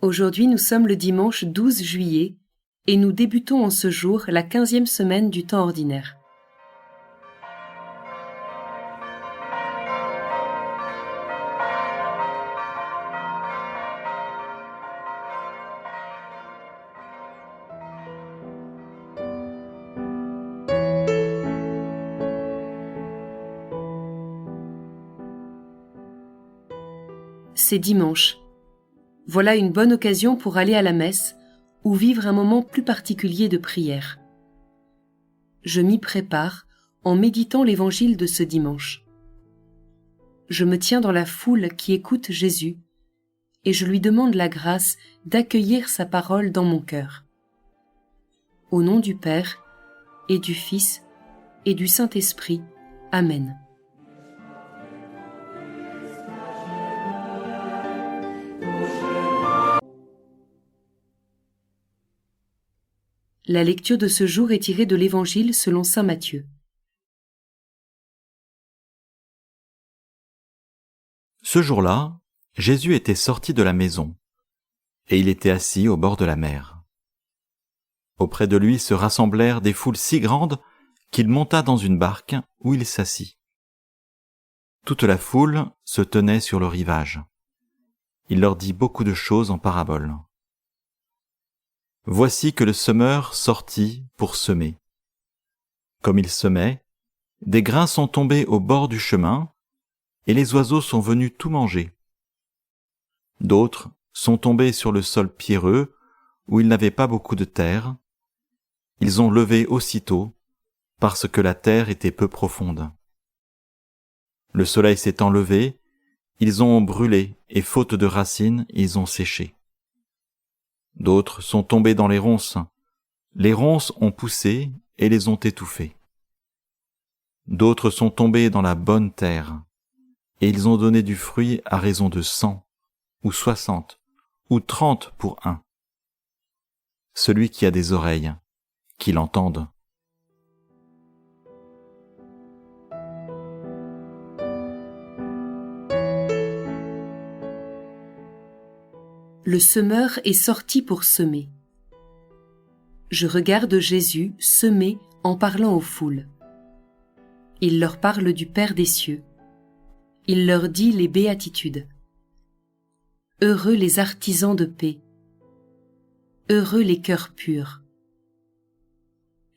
Aujourd'hui, nous sommes le dimanche 12 juillet et nous débutons en ce jour la 15e semaine du temps ordinaire. C'est dimanche. Voilà une bonne occasion pour aller à la messe ou vivre un moment plus particulier de prière. Je m'y prépare en méditant l'évangile de ce dimanche. Je me tiens dans la foule qui écoute Jésus et je lui demande la grâce d'accueillir sa parole dans mon cœur. Au nom du Père et du Fils et du Saint-Esprit. Amen. La lecture de ce jour est tirée de l'Évangile selon saint Matthieu. Ce jour-là, Jésus était sorti de la maison, et il était assis au bord de la mer. Auprès de lui se rassemblèrent des foules si grandes qu'il monta dans une barque où il s'assit. Toute la foule se tenait sur le rivage. Il leur dit beaucoup de choses en paraboles. Voici que le semeur sortit pour semer. Comme il semait, des grains sont tombés au bord du chemin, et les oiseaux sont venus tout manger. D'autres sont tombés sur le sol pierreux, où il n'avait pas beaucoup de terre. Ils ont levé aussitôt, parce que la terre était peu profonde. Le soleil s'étant levé, ils ont brûlé, et faute de racines, ils ont séché. D'autres sont tombés dans les ronces. Les ronces ont poussé et les ont étouffés. D'autres sont tombés dans la bonne terre, et ils ont donné du fruit à raison de 100, ou 60, ou 30 pour un. Celui qui a des oreilles, qu'il entende. Le semeur est sorti pour semer. Je regarde Jésus semer en parlant aux foules. Il leur parle du Père des cieux. Il leur dit les béatitudes. Heureux les artisans de paix. Heureux les cœurs purs.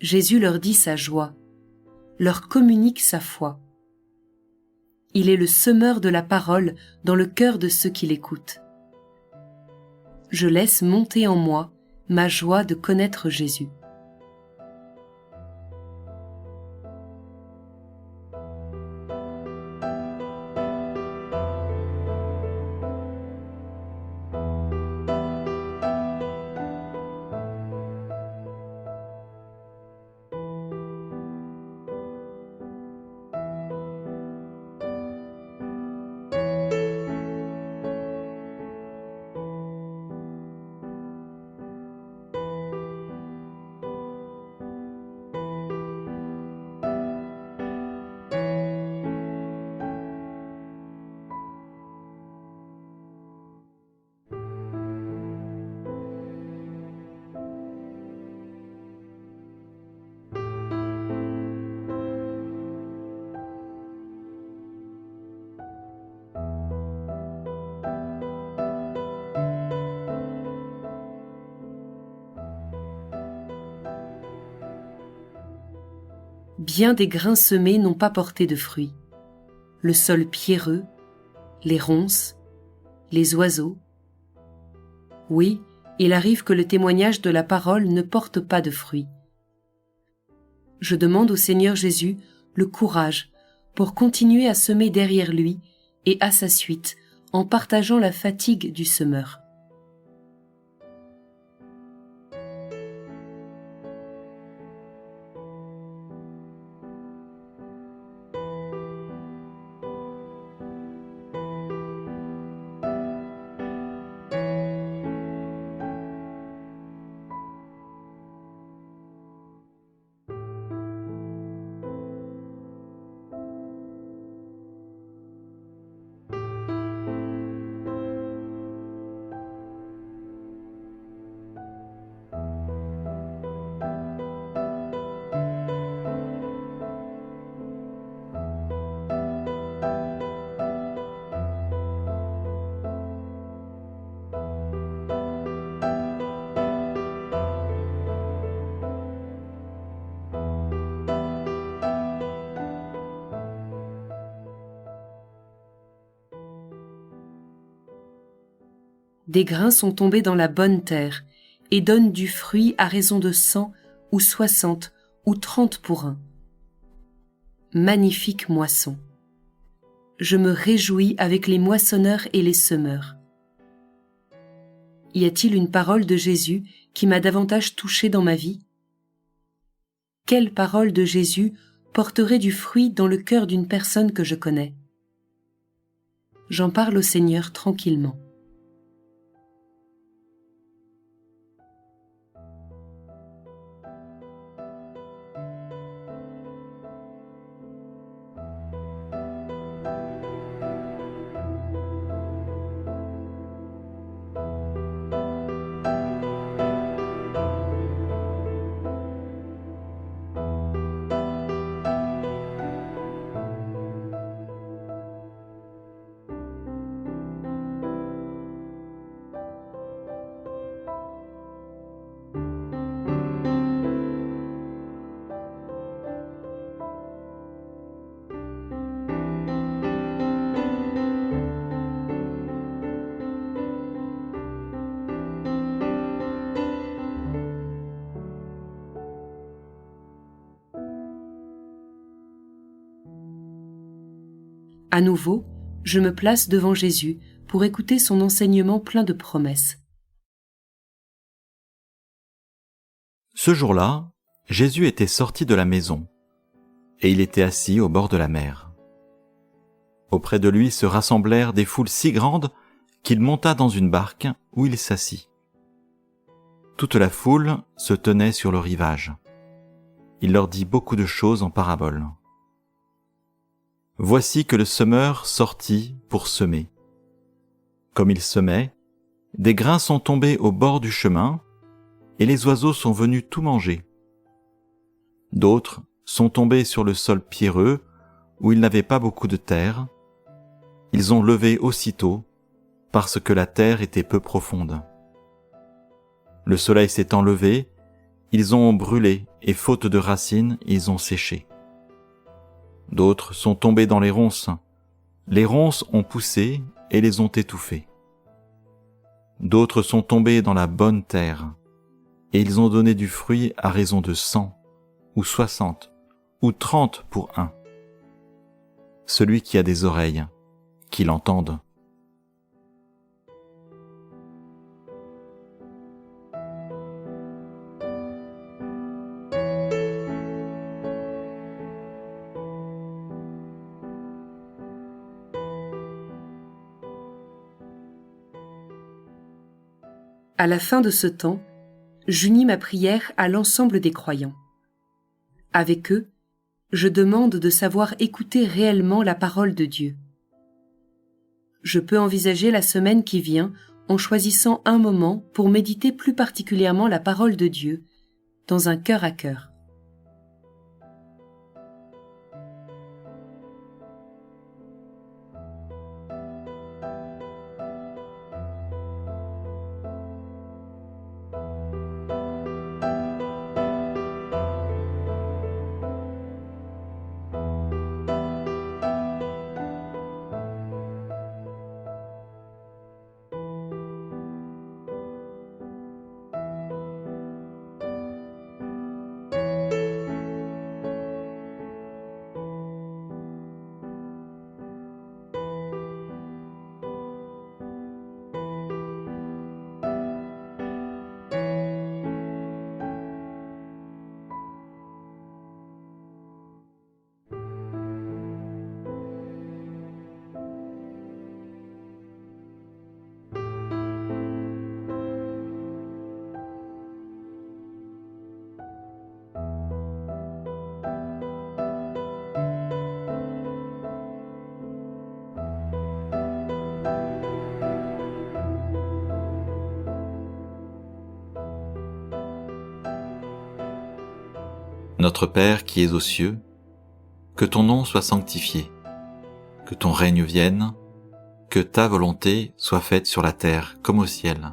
Jésus leur dit sa joie, leur communique sa foi. Il est le semeur de la parole dans le cœur de ceux qui l'écoutent. Je laisse monter en moi ma joie de connaître Jésus. Bien des grains semés n'ont pas porté de fruits. Le sol pierreux, les ronces, les oiseaux. Oui, il arrive que le témoignage de la parole ne porte pas de fruits. Je demande au Seigneur Jésus le courage pour continuer à semer derrière lui et à sa suite en partageant la fatigue du semeur. Des grains sont tombés dans la bonne terre et donnent du fruit à raison de 100 ou 60 ou 30 pour un. Magnifique moisson. Je me réjouis avec les moissonneurs et les semeurs. Y a-t-il une parole de Jésus qui m'a davantage touchée dans ma vie? Quelle parole de Jésus porterait du fruit dans le cœur d'une personne que je connais? J'en parle au Seigneur tranquillement. À nouveau, je me place devant Jésus pour écouter son enseignement plein de promesses. Ce jour-là, Jésus était sorti de la maison, et il était assis au bord de la mer. Auprès de lui se rassemblèrent des foules si grandes qu'il monta dans une barque où il s'assit. Toute la foule se tenait sur le rivage. Il leur dit beaucoup de choses en paraboles. Voici que le semeur sortit pour semer. Comme il semait, des grains sont tombés au bord du chemin, et les oiseaux sont venus tout manger. D'autres sont tombés sur le sol pierreux, où il n'avait pas beaucoup de terre. Ils ont levé aussitôt, parce que la terre était peu profonde. Le soleil s'étant levé, ils ont brûlé, et faute de racines, ils ont séché. D'autres sont tombés dans les ronces. Les ronces ont poussé et les ont étouffés. D'autres sont tombés dans la bonne terre, et ils ont donné du fruit à raison de 100, ou 60, ou 30 pour un. Celui qui a des oreilles, qu'il entende. À la fin de ce temps, j'unis ma prière à l'ensemble des croyants. Avec eux, je demande de savoir écouter réellement la parole de Dieu. Je peux envisager la semaine qui vient en choisissant un moment pour méditer plus particulièrement la parole de Dieu dans un cœur à cœur. Notre Père qui es aux cieux, que ton nom soit sanctifié, que ton règne vienne, que ta volonté soit faite sur la terre comme au ciel.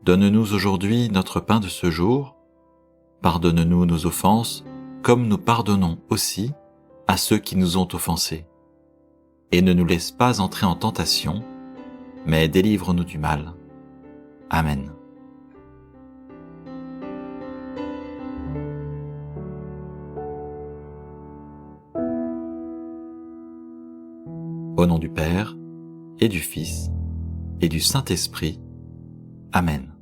Donne-nous aujourd'hui notre pain de ce jour, pardonne-nous nos offenses, comme nous pardonnons aussi à ceux qui nous ont offensés. Et ne nous laisse pas entrer en tentation, mais délivre-nous du mal. Amen. Au nom du Père, et du Fils, et du Saint-Esprit. Amen.